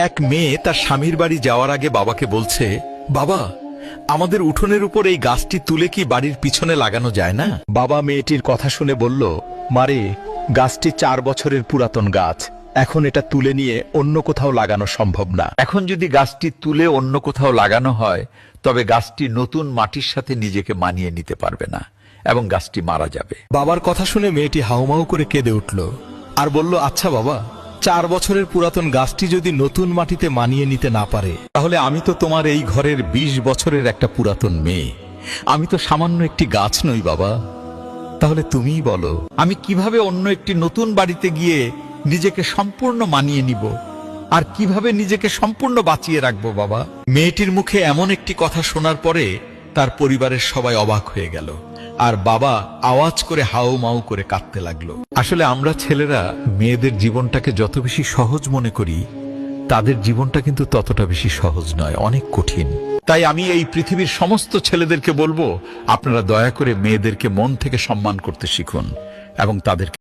এক মেয়ে তার স্বামীর বাড়ি যাওয়ার আগে বাবাকে বলছে, বাবা, আমাদের উঠোনের উপর এই গাছটি তুলে কি বাড়ির পিছনে লাগানো যায় না? বাবা মেয়েটির কথা শুনে বলল, মারে, গাছটি 4 বছরের পুরাতন গাছ, এখন এটা তুলে নিয়ে অন্য কোথাও লাগানো সম্ভব না। এখন যদি গাছটি তুলে অন্য কোথাও লাগানো হয়, তবে গাছটি নতুন মাটির সাথে নিজেকে মানিয়ে নিতে পারবে না এবং গাছটি মারা যাবে। বাবার কথা শুনে মেয়েটি হাউমাউ করে কেঁদে উঠল আর বলল, আচ্ছা বাবা, 4 বছরের পুরাতন গাছটি যদি নতুন মাটিতে মানিয়ে নিতে না পারে, তাহলে আমি তো তোমার এই ঘরের 20 বছরের একটা পুরাতন মেয়ে, আমি তো সামান্য একটি গাছ নই বাবা। তাহলে তুমিই বলো, আমি কিভাবে অন্য একটি নতুন বাড়িতে গিয়ে নিজেকে সম্পূর্ণ মানিয়ে নিব, আর কিভাবে নিজেকে সম্পূর্ণ বাঁচিয়ে রাখবো বাবা? মেয়েটির মুখে এমন একটি কথা শোনার পরে তার পরিবারের সবাই অবাক হয়ে গেল, আর বাবা আওয়াজ করে হাউ মাউ করে কাঁদতে লাগলো। আসলে আমরা ছেলেরা মেয়েদের জীবনটাকে যত বেশি সহজ মনে করি, তাদের জীবনটা কিন্তু ততটা বেশি সহজ নয়, অনেক কঠিন। তাই আমি এই পৃথিবীর সমস্ত ছেলেদেরকে বলবো, আপনারা দয়া করে মেয়েদেরকে মন থেকে সম্মান করতে শিখুন এবং তাদেরকে